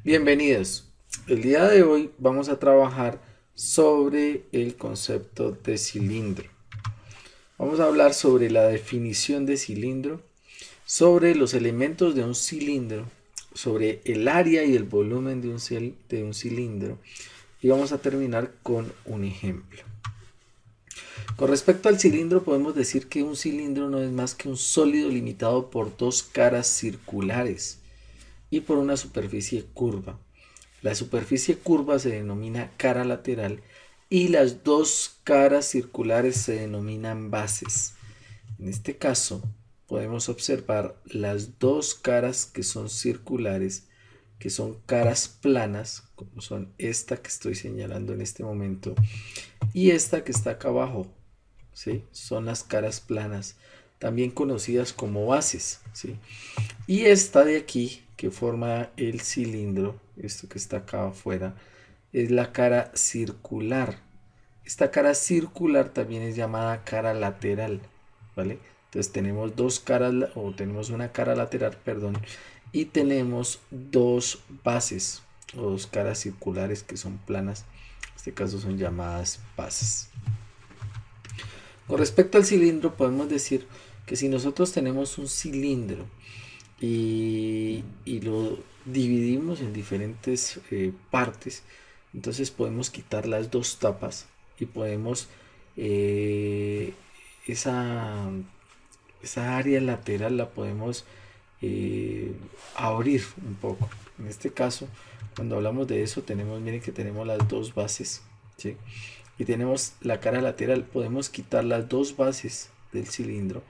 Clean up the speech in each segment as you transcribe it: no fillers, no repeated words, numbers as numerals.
Bienvenidos. El día de hoy vamos a trabajar sobre el concepto de cilindro. Vamos a hablar sobre la definición de cilindro, sobre los elementos de un cilindro, sobre el área y el volumen de un cilindro y vamos a terminar con un ejemplo. Con respecto al cilindro podemos decir que un cilindro no es más que un sólido limitado por dos caras circulares y por una superficie curva. La superficie curva se denomina cara lateral y las dos caras circulares se denominan bases. En este caso, podemos observar las dos caras que son circulares, que son caras planas, como son esta que estoy señalando en este momento y esta que está acá abajo, ¿sí? Son las caras planas, también conocidas como bases, ¿sí? Y esta de aquí, que forma el cilindro, esto que está acá afuera, es la cara circular. Esta cara circular también es llamada cara lateral, ¿vale? Entonces tenemos dos caras, o tenemos una cara lateral, perdón, y tenemos dos bases, o dos caras circulares que son planas. En este caso son llamadas bases. Con respecto al cilindro, podemos decir que si nosotros tenemos un cilindro y lo dividimos en diferentes partes, entonces podemos quitar las dos tapas y podemos eh, esa, esa área lateral la podemos eh, abrir un poco. En este caso, cuando hablamos de eso, miren que tenemos las dos bases, ¿sí? Y tenemos la cara lateral. Podemos quitar las dos bases del cilindro,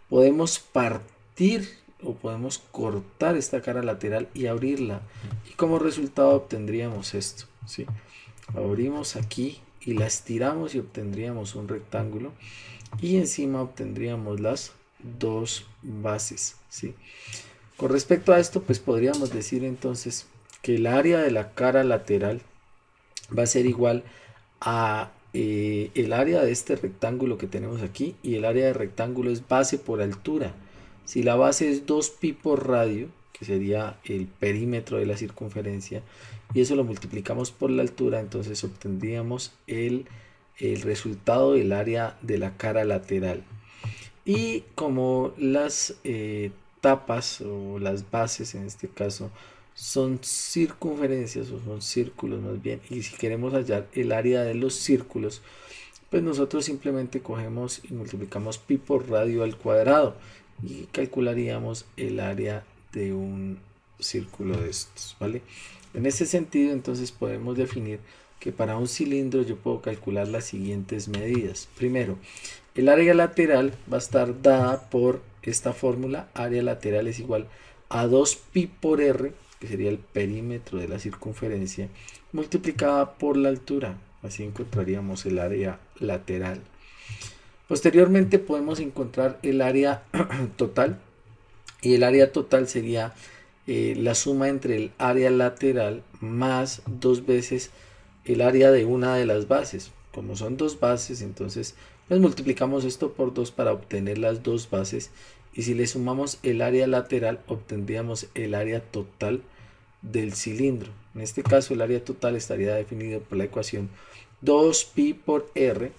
podemos partir o podemos cortar esta cara lateral y abrirla, y como resultado obtendríamos esto, ¿sí? Abrimos aquí y la estiramos y obtendríamos un rectángulo, y encima obtendríamos las dos bases, ¿sí? Con respecto a esto, pues podríamos decir entonces que el área de la cara lateral va a ser igual a el área de este rectángulo que tenemos aquí, y el área de rectángulo es base por altura. Si la base es 2pi por radio, que sería el perímetro de la circunferencia, y eso lo multiplicamos por la altura, entonces obtendríamos el resultado del área de la cara lateral. Y como las tapas o las bases en este caso son circunferencias o son círculos más bien, y si queremos hallar el área de los círculos, pues nosotros simplemente cogemos y multiplicamos pi por radio al cuadrado y calcularíamos el área de un círculo de estos, ¿vale? En ese sentido, entonces podemos definir que para un cilindro yo puedo calcular las siguientes medidas. Primero, el área lateral va a estar dada por esta fórmula. Área lateral es igual a 2pi por r, que sería el perímetro de la circunferencia, multiplicada por la altura. Así encontraríamos el área lateral. Posteriormente podemos encontrar el área total, y el área total sería la suma entre el área lateral más dos veces el área de una de las bases. Como son dos bases, entonces pues multiplicamos esto por 2 para obtener las dos bases, y si le sumamos el área lateral obtendríamos el área total del cilindro. En este caso el área total estaría definido por la ecuación 2pi por r,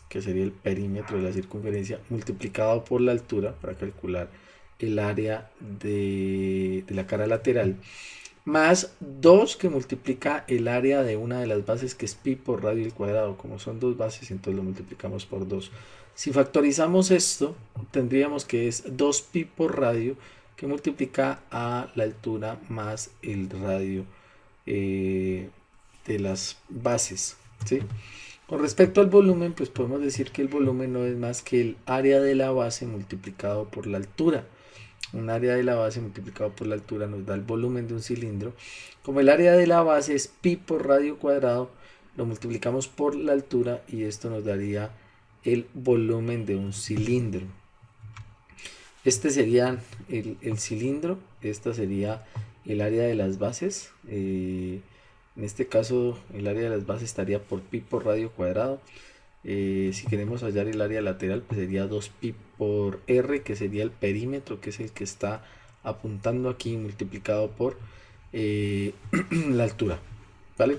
que sería el perímetro de la circunferencia, multiplicado por la altura para calcular el área de la cara lateral, más 2 que multiplica el área de una de las bases, que es pi por radio al cuadrado. Como son dos bases, entonces lo multiplicamos por 2. Si factorizamos esto, tendríamos que es 2pi por radio, que multiplica a la altura más el radio de las bases, ¿sí? Con respecto al volumen, pues podemos decir que el volumen no es más que el área de la base multiplicado por la altura. Un área de la base multiplicado por la altura nos da el volumen de un cilindro. Como el área de la base es pi por radio cuadrado, lo multiplicamos por la altura y esto nos daría el volumen de un cilindro. Este sería el cilindro, esta sería el área de las bases. En este caso el área de las bases estaría por pi por radio cuadrado. Si queremos hallar el área lateral, pues sería 2pi por r, que sería el perímetro, que es el que está apuntando aquí, multiplicado por la altura, ¿vale?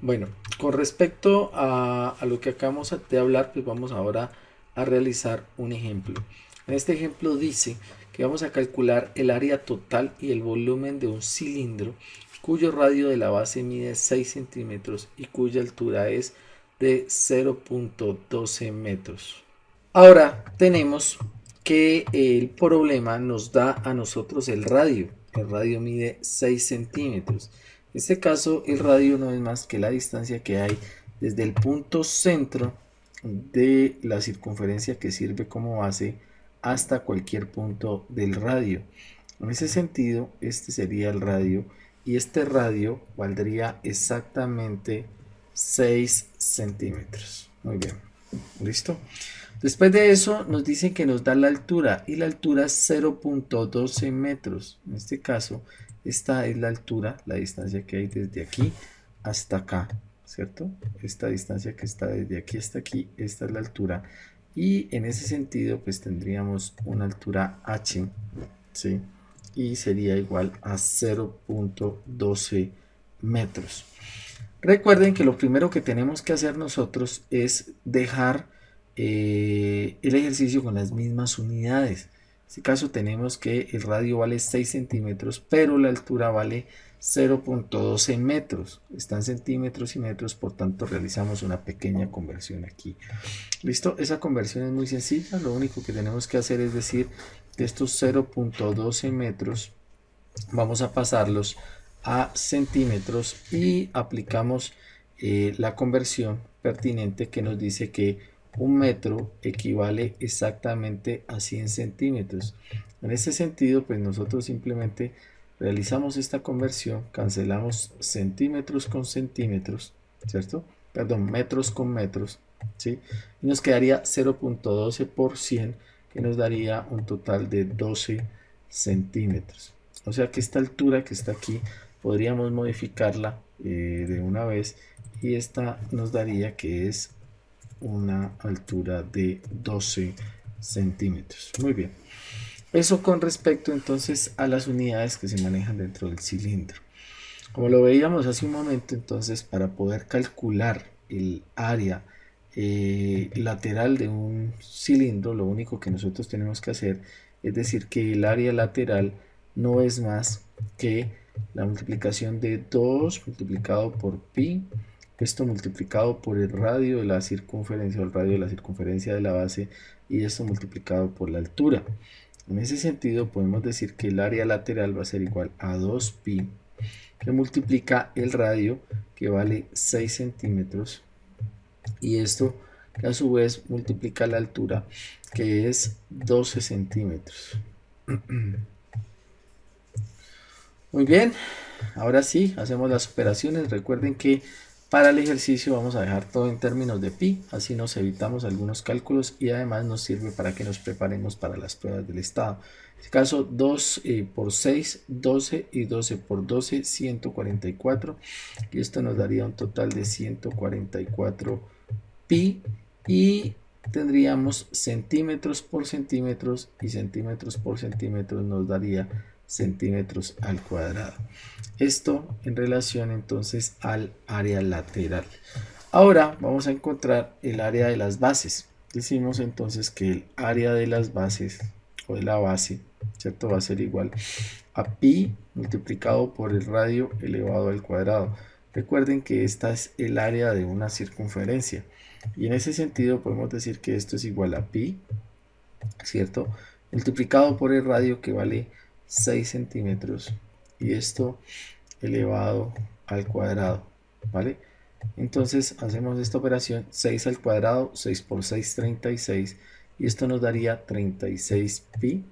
Bueno, con respecto a lo que acabamos de hablar, pues vamos ahora a realizar un ejemplo. En este ejemplo dice que vamos a calcular el área total y el volumen de un cilindro cuyo radio de la base mide 6 centímetros y cuya altura es de 0.12 metros. Ahora tenemos que el problema nos da a nosotros el radio. El radio mide 6 centímetros. En este caso, el radio no es más que la distancia que hay desde el punto centro de la circunferencia que sirve como base hasta cualquier punto del radio. En ese sentido, este sería el radio y este radio valdría exactamente 6 centímetros. Muy bien, ¿listo? Después de eso nos dicen que nos da la altura y la altura es 0.12 metros. En este caso, esta es la altura, la distancia que hay desde aquí hasta acá, ¿cierto? Esta distancia que está desde aquí hasta aquí, esta es la altura. Y en ese sentido, pues tendríamos una altura h, ¿sí? Y sería igual a 0.12 metros. Recuerden que lo primero que tenemos que hacer nosotros es dejar el ejercicio con las mismas unidades. En este caso tenemos que el radio vale 6 centímetros, pero la altura vale 0.12 metros. Están centímetros y metros, por tanto realizamos una pequeña conversión aquí. ¿Listo? Esa conversión es muy sencilla. Lo único que tenemos que hacer es decir que estos 0.12 metros vamos a pasarlos a centímetros y aplicamos la conversión pertinente que nos dice que un metro equivale exactamente a 100 centímetros. En ese sentido, pues nosotros simplemente realizamos esta conversión, cancelamos centímetros con centímetros, ¿cierto? Perdón, metros con metros, ¿sí? Y nos quedaría 0.12 por 100, que nos daría un total de 12 centímetros. O sea que esta altura que está aquí podríamos modificarla de una vez y esta nos daría que es una altura de 12 centímetros. Muy bien. Eso con respecto entonces a las unidades que se manejan dentro del cilindro. Como lo veíamos hace un momento, entonces para poder calcular el área lateral de un cilindro, lo único que nosotros tenemos que hacer es decir que el área lateral no es más que la multiplicación de 2 multiplicado por pi, esto multiplicado por el radio de la circunferencia o el radio de la circunferencia de la base y esto multiplicado por la altura. En ese sentido podemos decir que el área lateral va a ser igual a 2pi que multiplica el radio que vale 6 centímetros y esto que a su vez multiplica la altura que es 12 centímetros. Muy bien, ahora sí, hacemos las operaciones. Recuerden que para el ejercicio vamos a dejar todo en términos de pi, así nos evitamos algunos cálculos y además nos sirve para que nos preparemos para las pruebas del estado. En este caso 2 por 6, 12 y 12 por 12, 144 y esto nos daría un total de 144 pi y tendríamos centímetros por centímetros y centímetros por centímetros nos daría centímetros al cuadrado. Esto en relación entonces al área lateral. Ahora vamos a encontrar el área de las bases. Decimos entonces que el área de las bases o de la base, ¿cierto? Va a ser igual a pi multiplicado por el radio elevado al cuadrado. Recuerden que esta es el área de una circunferencia y en ese sentido podemos decir que esto es igual a pi, ¿cierto? Multiplicado por el radio que vale 6 centímetros y esto elevado al cuadrado, ¿vale? Entonces hacemos esta operación 6 al cuadrado, 6 por 6, 36 y esto nos daría 36 pi,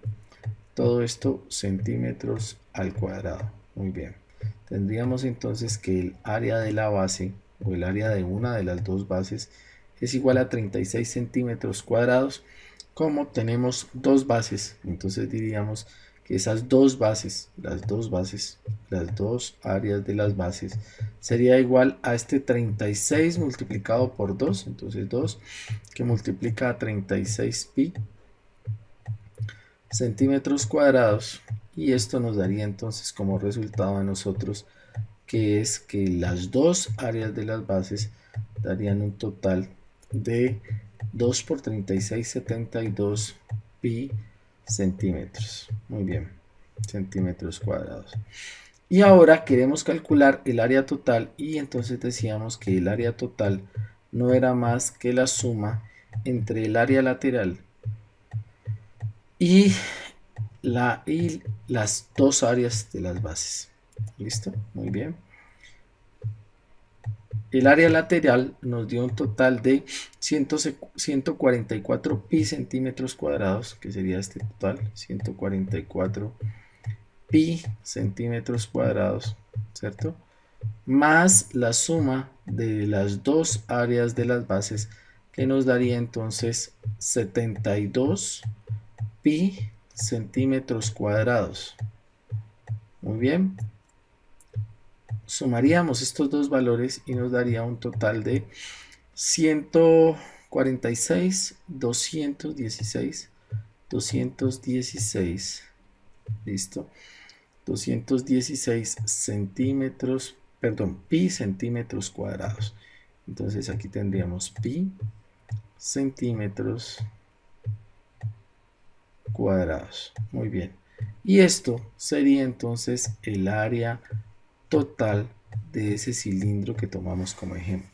todo esto centímetros al cuadrado. Muy bien, tendríamos entonces que el área de la base o el área de una de las dos bases es igual a 36 centímetros cuadrados. Como tenemos dos bases, entonces diríamos que esas dos bases, las dos áreas de las bases, sería igual a este 36 multiplicado por 2, entonces 2 que multiplica a 36 pi centímetros cuadrados y esto nos daría entonces como resultado a nosotros que es que las dos áreas de las bases darían un total de 2 por 36,72 pi centímetros. Muy bien, centímetros cuadrados. Y ahora queremos calcular el área total y entonces decíamos que el área total no era más que la suma entre el área lateral y las dos áreas de las bases. ¿Listo? Muy bien. El área lateral nos dio un total de 144 pi centímetros cuadrados, que sería este total, 144 pi centímetros cuadrados, ¿cierto? Más la suma de las dos áreas de las bases, que nos daría entonces 72 pi centímetros cuadrados. Muy bien. Sumaríamos estos dos valores y nos daría un total de 146, 216, 216, listo, 216 centímetros, perdón, pi centímetros cuadrados. Entonces aquí tendríamos pi centímetros cuadrados. Muy bien. Y esto sería entonces el área total de ese cilindro que tomamos como ejemplo.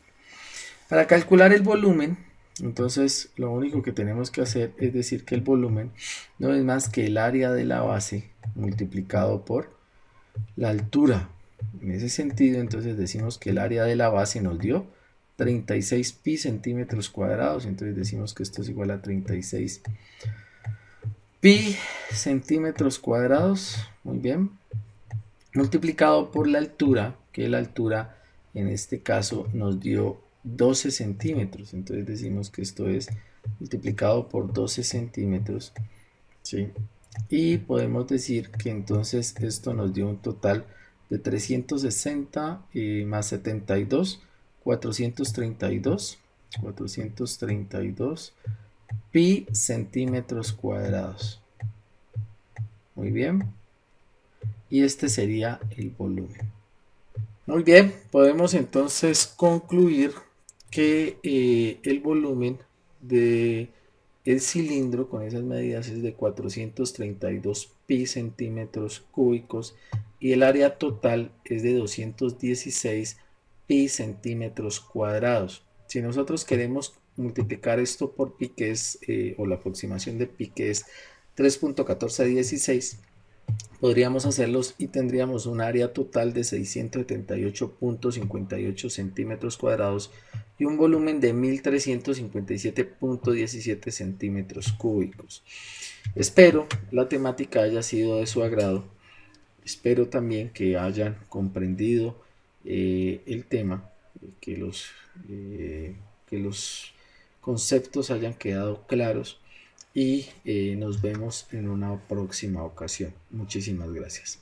Para calcular el volumen, entonces lo único que tenemos que hacer es decir que el volumen no es más que el área de la base multiplicado por la altura. En ese sentido, entonces decimos que el área de la base nos dio 36 pi centímetros cuadrados. Entonces decimos que esto es igual a 36 pi centímetros cuadrados. Muy bien. Multiplicado por la altura, que la altura en este caso nos dio 12 centímetros. Entonces decimos que esto es multiplicado por 12 centímetros. ¿Sí? Y podemos decir que entonces esto nos dio un total de 360 más 72, 432, 432 pi centímetros cuadrados. Muy bien. Y este sería el volumen. Muy bien, podemos entonces concluir que el volumen de el cilindro con esas medidas es de 432 pi centímetros cúbicos y el área total es de 216 pi centímetros cuadrados. Si nosotros queremos multiplicar esto por pi, que es, o la aproximación de pi, que es 3.1416, podríamos hacerlos y tendríamos un área total de 678.58 centímetros cuadrados y un volumen de 1357.17 centímetros cúbicos. Espero la temática haya sido de su agrado. Espero también que hayan comprendido el tema, que los conceptos hayan quedado claros y nos vemos en una próxima ocasión. Muchísimas gracias.